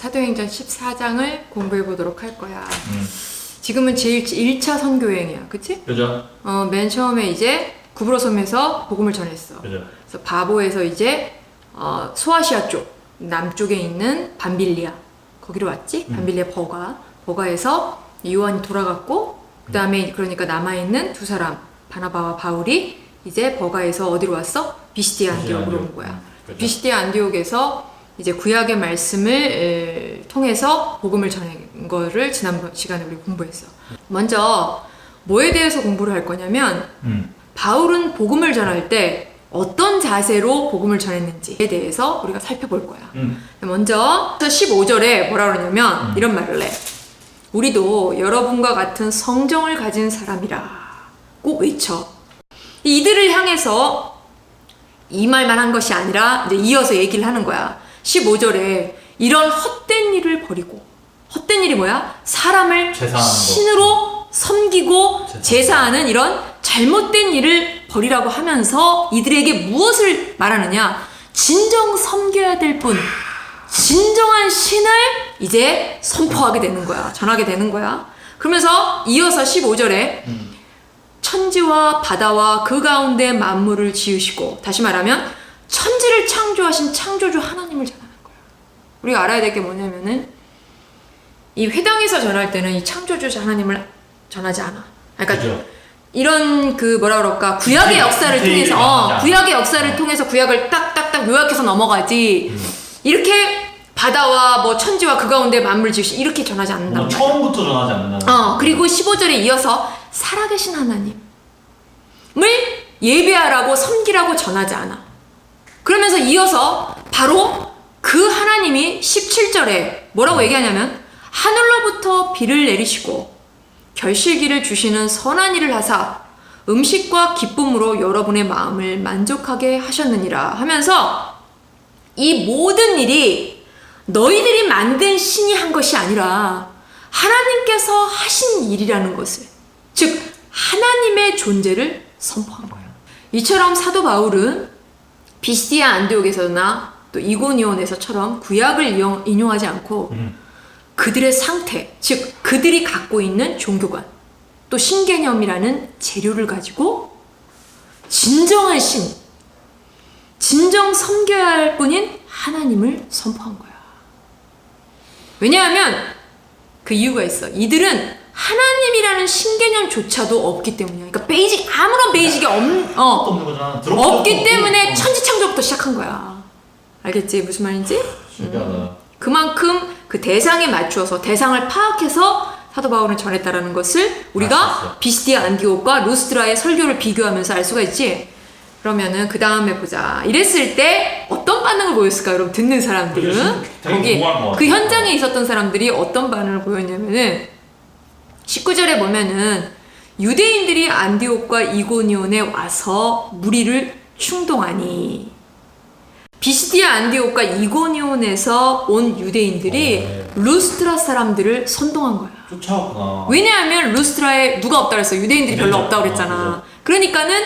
사도행전 14장을 공부해 보도록 할 거야. 지금은 제일 1차 선교여행이야. 그치? 그죠? 맨 처음에 이제 구브로섬에서 복음을 전했어. 그죠? 그래서 바보에서 이제 소아시아 쪽 남쪽에 있는 밤빌리아 거기로 왔지. 밤빌리아 버가에서 요한이 돌아갔고 그 다음에 그러니까 남아있는 두 사람 바나바와 바울이 이제 버가에서 어디로 왔어? 비시디아 안디옥으로 온 거야. 그죠? 비시디아 안디옥에서 이제 구약의 말씀을 통해서 복음을 전한 거를 지난번 시간에 우리 공부했어. 먼저 뭐에 대해서 공부를 할 거냐면 바울은 복음을 전할 때 어떤 자세로 복음을 전했는지에 대해서 우리가 살펴볼 거야. 먼저 15절에 뭐라 그러냐면 이런 말을 해. 우리도 여러분과 같은 성정을 가진 사람이라 꼭 외쳐. 이들을 향해서 이 말만 한 것이 아니라 이제 이어서 얘기를 하는 거야. 15절에 이런 헛된 일을 버리고, 헛된 일이 뭐야? 사람을 신으로 섬기고 제사하는 이런 잘못된 일을 버리라고 하면서 이들에게 무엇을 말하느냐? 진정 섬겨야 될 분, 진정한 신을 이제 선포하게 되는 거야. 전하게 되는 거야. 그러면서 이어서 15절에 천지와 바다와 그 가운데 만물을 지으시고, 다시 말하면 천지를 창조하신 창조주 하나님을 전하는 거야. 우리가 알아야 될 게 뭐냐면은 이 회당에서 전할 때는 이 창조주 하나님을 전하지 않아. 그러니까 그죠? 이런 그 뭐라 그럴까 구약의 역사를 통해서 구약의 역사를 통해서 구약을 딱딱딱 요약해서 넘어가지. 이렇게 바다와 뭐 천지와 그 가운데 만물 지으시 이렇게 전하지 않는단 말이야. 처음부터 전하지 않는다. 그리고 15절에 이어서 살아계신 하나님을 예배하라고 섬기라고 전하지 않아. 그러면서 이어서 바로 그 하나님이 17절에 뭐라고 얘기하냐면 하늘로부터 비를 내리시고 결실기를 주시는 선한 일을 하사 음식과 기쁨으로 여러분의 마음을 만족하게 하셨느니라 하면서 이 모든 일이 너희들이 만든 신이 한 것이 아니라 하나님께서 하신 일이라는 것을, 즉 하나님의 존재를 선포한 거예요. 이처럼 사도 바울은 비시디아 안디옥에서나 또 이고니온에서처럼 구약을 인용하지 않고 그들의 상태, 즉 그들이 갖고 있는 종교관, 또 신개념이라는 재료를 가지고 진정한 신, 진정 섬겨야 할 분인 하나님을 선포한 거야. 왜냐하면 그 이유가 있어. 이들은 하나님이라는 신개념조차도 없기 때문이야. 그러니까 아무런 베이직이 없기 때문에 천지창조부터 시작한 거야. 알겠지? 무슨 말인지? 그만큼 그 대상에 맞추어서 대상을 파악해서 사도 바울은 전했다라는 것을 우리가 비시디아 안디옥과 루스드라의 설교를 비교하면서 알 수가 있지. 그러면은 그 다음에 보자. 이랬을 때 어떤 반응을 보였을까? 여러분 듣는 사람들은 거기 그 현장에 있었던 사람들이 어떤 반응을 보였냐면은 19절에 보면은 유대인들이 안디옥과 이고니온에 와서 무리를 충동하니, 비시디아 안디옥과 이고니온에서 온 유대인들이 루스트라 사람들을 선동한 거야. 쫓아왔구나. 왜냐하면 루스트라에 누가 없다 그랬어. 유대인들이 별로 없다 그랬잖아. 그러니까는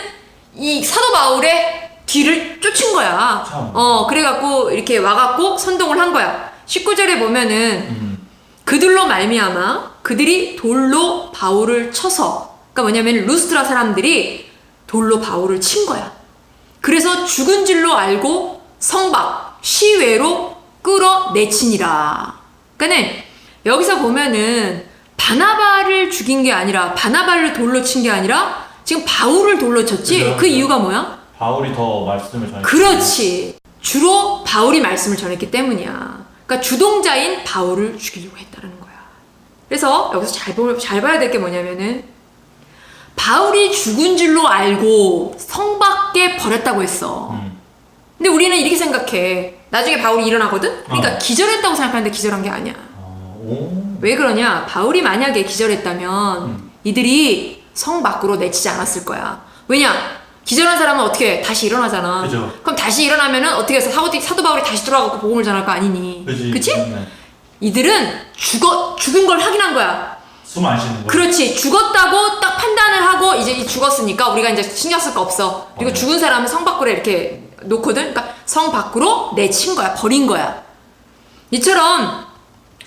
이 사도 바울의 뒤를 쫓은 거야. 그래갖고 이렇게 와갖고 선동을 한 거야. 19절에 보면은 그들로 말미암아 그들이 돌로 바울을 쳐서, 그러니까 뭐냐면 루스트라 사람들이 돌로 바울을 친 거야. 그래서 죽은 줄로 알고 성박 시외로 끌어내치니라. 그러니까는 여기서 보면은 바나바를 죽인 게 아니라, 바나바를 돌로 친 게 아니라 지금 바울을 돌로 쳤지. 그죠. 그 이유가 뭐야? 바울이 더 말씀을 전했지. 그렇지. 주로 바울이 말씀을 전했기 때문이야. 그러니까 주동자인 바울을 죽이려고 했다는 거야. 그래서 여기서 잘 봐야 될 게 뭐냐면은 바울이 죽은 줄로 알고 성밖에 버렸다고 했어. 근데 우리는 이렇게 생각해. 나중에 바울이 일어나거든? 그러니까 기절했다고 생각하는데 기절한 게 아니야. 왜 그러냐? 바울이 만약에 기절했다면 이들이 성 밖으로 내치지 않았을 거야. 왜냐? 기절한 사람은 어떻게 해? 다시 일어나잖아. 그죠. 그럼 다시 일어나면은 어떻게 해서 사도 바울이 다시 돌아가고 복음을 전할 거 아니니? 그치? 이들은 죽은 걸 확인한 거야. 숨 안 쉬는 거. 그렇지. 죽었다고 딱 판단을 하고 이제 죽었으니까 우리가 이제 신경 쓸 거 없어. 그리고 죽은 사람은 성 밖으로 이렇게 놓거든. 그러니까 성 밖으로 내친 거야. 버린 거야. 이처럼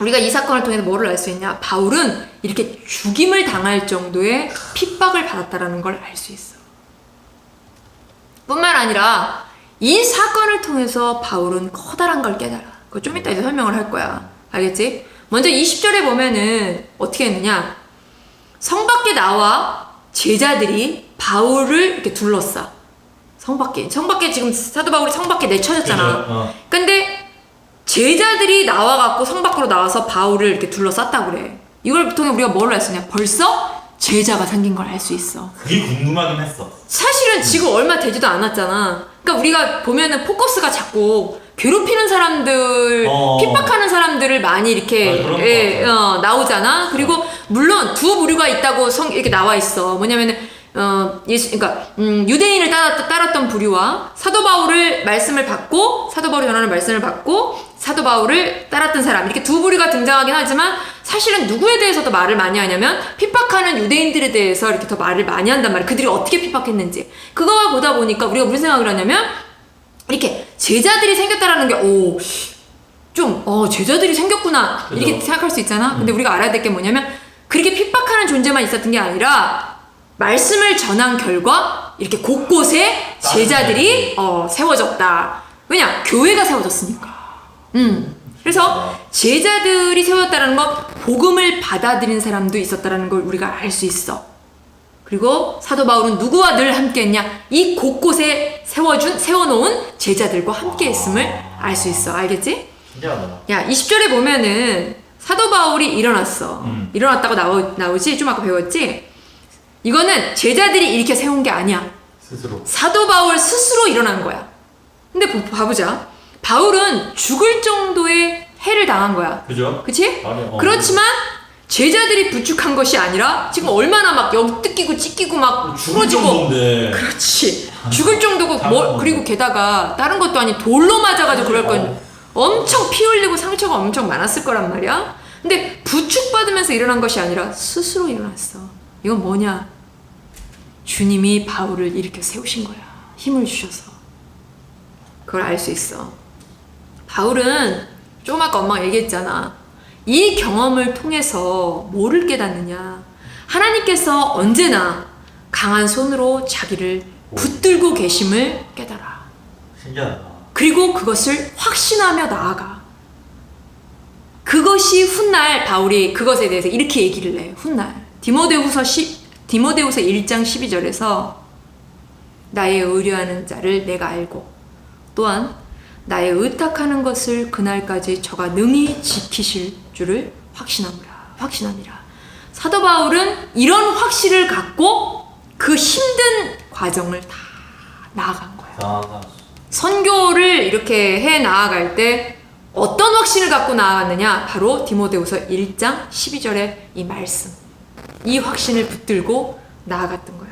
우리가 이 사건을 통해서 뭐를 알 수 있냐? 바울은 이렇게 죽임을 당할 정도의 핍박을 받았다라는 걸 알 수 있어. 뿐만 아니라 이 사건을 통해서 바울은 커다란 걸 깨달아. 그거 좀 이따 이제 설명을 할 거야. 알겠지? 먼저 20절에 보면은 어떻게 했느냐? 성 밖에 나와 제자들이 바울을 이렇게 둘러싸. 성 밖에 지금 사도 바울이 성 밖에 내쳐졌잖아. 근데 제자들이 나와갖고 성 밖으로 나와서 바울을 이렇게 둘러쌌다고 그래. 이걸 통해 우리가 뭘 알 수 있냐? 벌써 제자가 생긴 걸 알 수 있어. 그게 궁금하긴 했어. 사실은 지금 얼마 되지도 않았잖아. 그러니까 우리가 보면은 포커스가 자꾸 괴롭히는 사람들, 핍박하는 사람들을 많이 이렇게 나오잖아. 그리고 물론 두 부류가 있다고 이렇게 나와 있어. 뭐냐면은 그러니까 유대인을 따랐던 부류와 사도 바울을 말씀을 받고 사도 바울이 전하는 말씀을 받고 사도 바울을 따랐던 사람, 이렇게 두 부류가 등장하긴 하지만 사실은 누구에 대해서 더 말을 많이 하냐면 핍박하는 유대인들에 대해서 이렇게 더 말을 많이 한단 말이야. 그들이 어떻게 핍박했는지. 그거 보다 보니까 우리가 무슨 생각을 하냐면 이렇게 제자들이 생겼다라는 게 제자들이 생겼구나 이렇게 생각할 수 있잖아. 근데 우리가 알아야 될 게 뭐냐면 그렇게 핍박하는 존재만 있었던 게 아니라 말씀을 전한 결과 이렇게 곳곳에 제자들이 세워졌다. 왜냐? 교회가 세워졌으니까. 그래서 제자들이 세워졌다는 건 복음을 받아들인 사람도 있었다는 걸 우리가 알 수 있어. 그리고 사도 바울은 누구와 늘 함께했냐? 이 곳곳에 세워놓은 제자들과 함께했음을 알 수 있어. 알겠지? 신기하다. 야, 20절에 보면은 사도 바울이 일어났어. 일어났다고 나오지? 좀 아까 배웠지? 이거는 제자들이 이렇게 세운 게 아니야. 스스로. 사도 바울 스스로 일어난 거야. 근데 봐보자. 바울은 죽을 정도의 해를 당한 거야. 그죠? 그치? 아니, 그렇지만 제자들이 부축한 것이 아니라 지금 얼마나 막 여기 뜯기고 찢기고 막 죽을 부러지고. 정도인데. 그렇지. 죽을 정도고 그리고 게다가 다른 것도 아니 돌로 맞아가지고 그럴 건 엄청 피 흘리고 상처가 엄청 많았을 거란 말이야. 근데 부축받으면서 일어난 것이 아니라 스스로 일어났어. 이건 뭐냐? 주님이 바울을 일으켜 세우신 거야. 힘을 주셔서. 그걸 알 수 있어. 바울은 좀 아까 엄마가 얘기했잖아. 이 경험을 통해서 뭐를 깨닫느냐? 하나님께서 언제나 강한 손으로 자기를 붙들고 계심을 깨달아. 신기하다. 그리고 그것을 확신하며 나아가. 그것이 훗날 바울이 그것에 대해서 이렇게 얘기를 해. 훗날 디모데후서 1장 12절에서 나의 의뢰하는 자를 내가 알고 또한 나의 의탁하는 것을 그날까지 저가 능히 지키실 줄을 확신함이라. 사도 바울은 이런 확신을 갖고 그 힘든 과정을 다 나아간 거야. 선교를 이렇게 해 나아갈 때 어떤 확신을 갖고 나아갔느냐? 바로 디모데후서 1장 12절의 이 말씀. 이 확신을 붙들고 나아갔던 거야.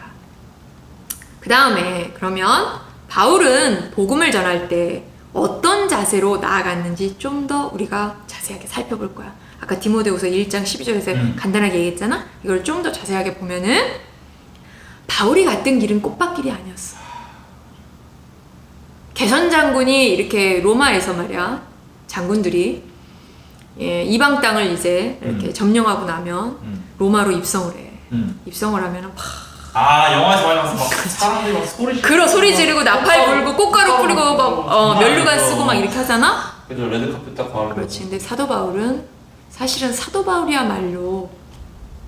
그 다음에 그러면 바울은 복음을 전할 때 어떤 자세로 나아갔는지 좀 더 우리가 자세하게 살펴볼 거야. 아까 디모데후서 1장 12절에서 간단하게 얘기했잖아. 이걸 좀 더 자세하게 보면은 바울이 갔던 길은 꽃밭길이 아니었어. 개선 장군이 이렇게 로마에서 말이야, 장군들이 이방 땅을 이제 이렇게 점령하고 나면 로마로 입성을 해. 입성을 하면은 영화에서 많이 나와서 막 사람들이 막 소리 지르고 나팔 불고 꽃가루 뿌리고 막 면류관 쓰고 막 이렇게 하잖아. 그죠, 레드카펫 딱 바르고. 그렇지. 근데 사도 바울은 사실은 사도 바울이야말로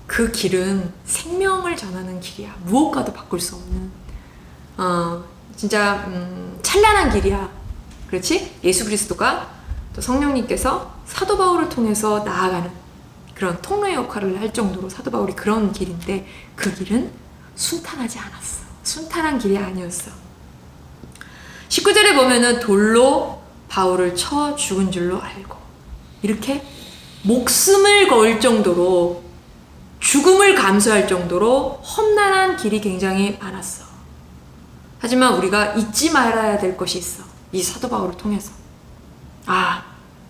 그 길은 생명을 전하는 길이야. 무엇과도 바꿀 수 없는 진짜 찬란한 길이야. 그렇지? 예수 그리스도가 또 성령님께서 사도 바울을 통해서 나아가는 그런 통로 역할을 할 정도로 사도 바울이 그런 길인데 그 길은 순탄하지 않았어. 순탄한 길이 아니었어. 19절에 보면은 돌로 바울을 쳐 죽은 줄로 알고 이렇게 목숨을 걸 정도로 죽음을 감수할 정도로 험난한 길이 굉장히 많았어. 하지만 우리가 잊지 말아야 될 것이 있어. 이 사도 바울을 통해서.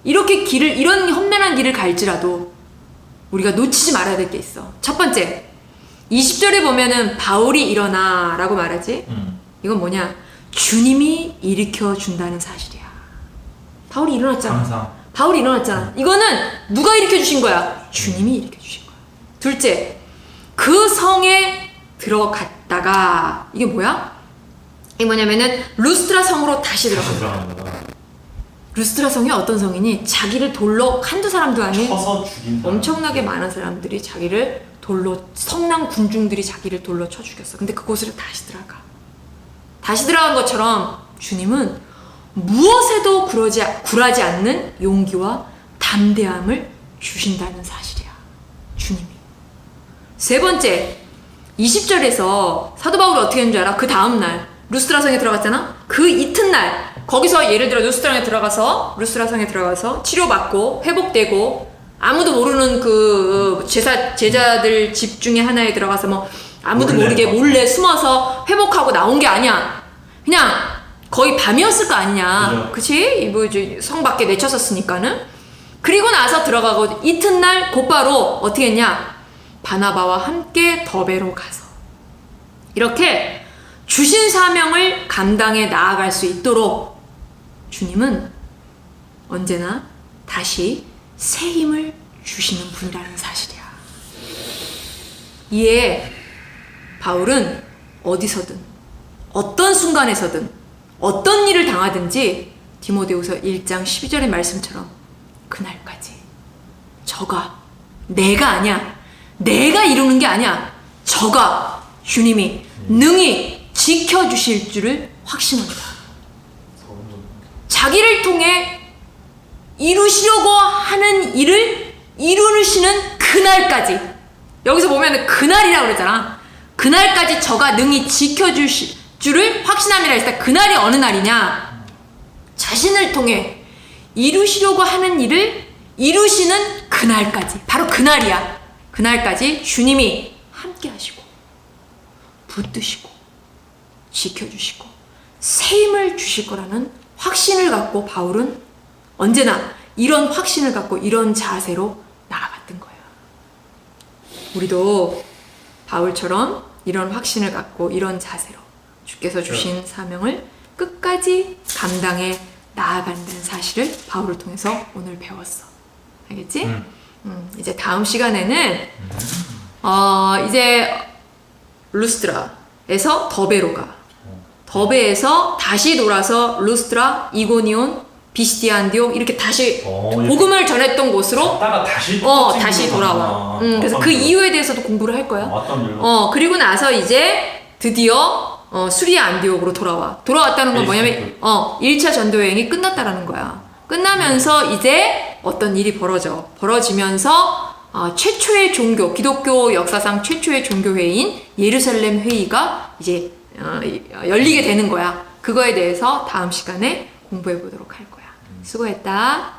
이렇게 이런 험난한 길을 갈지라도 우리가 놓치지 말아야 될 게 있어. 첫 번째, 20절에 보면은 바울이 일어나 라고 말하지. 이건 뭐냐? 주님이 일으켜 준다는 사실이야. 바울이 일어났잖아. 바울이 일어났잖아. 이거는 누가 일으켜 주신 거야? 주님이 일으켜 주신 거야. 둘째, 그 성에 들어갔다가 이게 뭐야? 이게 뭐냐면은 루스트라 성으로 다시 들어간다. 들어가는 거야. 루스트라 성이 어떤 성이니? 자기를 돌로 한두 사람도 아닌 쳐서 죽인 사람. 엄청나게 많은 사람들이 자기를 돌로, 성난 군중들이 자기를 돌로 쳐 죽였어. 근데 그곳으로 다시 들어가. 다시 들어간 것처럼 주님은 무엇에도 굴하지 않는 용기와 담대함을 주신다는 사실이야. 주님이. 세 번째, 20절에서 사도 바울이 어떻게 했는 줄 알아? 그 다음날 루스트라 성에 들어갔잖아? 그 이튿날 거기서 예를 들어 루스트라 성에 들어가서 치료받고 회복되고 아무도 모르는 그 제자들 집 중에 하나에 들어가서 뭐 아무도 모르게 몰래 숨어서 회복하고 나온 게 아니야. 그냥 거의 밤이었을 거 아니냐. 그치? 뭐 이제 성 밖에 내쳤었으니까는. 그리고 나서 들어가고 이튿날 곧바로 어떻게 했냐? 바나바와 함께 더베로 가서 이렇게 주신 사명을 감당해 나아갈 수 있도록 주님은 언제나 다시 새 힘을 주시는 분이라는 사실이야. 이에 바울은 어디서든 어떤 순간에서든 어떤 일을 당하든지 디모데후서 1장 12절의 말씀처럼 그날까지 저가 내가 아니야. 내가 이루는 게 아니야. 저가 주님이 능히 지켜주실 줄을 확신합니다. 자기를 통해 이루시려고 하는 일을 이루시는 그날까지, 여기서 보면 그날이라고 그러잖아. 그날까지 저가 능히 지켜주실 줄을 확신함이라 했을 때 그날이 어느 날이냐? 자신을 통해 이루시려고 하는 일을 이루시는 그날까지, 바로 그날이야. 그날까지 주님이 함께 하시고 붙드시고 지켜주시고 새 힘을 주실 거라는 확신을 갖고 바울은 언제나 이런 확신을 갖고 이런 자세로 나아갔던 거예요. 우리도 바울처럼 이런 확신을 갖고 이런 자세로 주께서 주신 사명을 끝까지 감당해 나아간다는 사실을 바울을 통해서 오늘 배웠어. 알겠지? 이제 다음 시간에는 이제 루스트라에서 더베로 가. 더베에서 다시 돌아서 루스트라, 이고니온, 비시디아, 안디옥 이렇게 다시 복음을 전했던 곳으로 다시 돌아와. 그래서 그 이유에 대해서도 공부를 할 거야. 그리고 나서 이제 드디어 수리아, 안디옥으로 돌아왔다는 건 뭐냐면 1차 전도 여행이 끝났다라는 거야. 끝나면서 이제 어떤 일이 벌어지면서 최초의 종교, 기독교 역사상 최초의 종교회의인 예루살렘 회의가 이제 열리게 되는 거야. 그거에 대해서 다음 시간에 공부해 보도록 할 거야. 수고했다.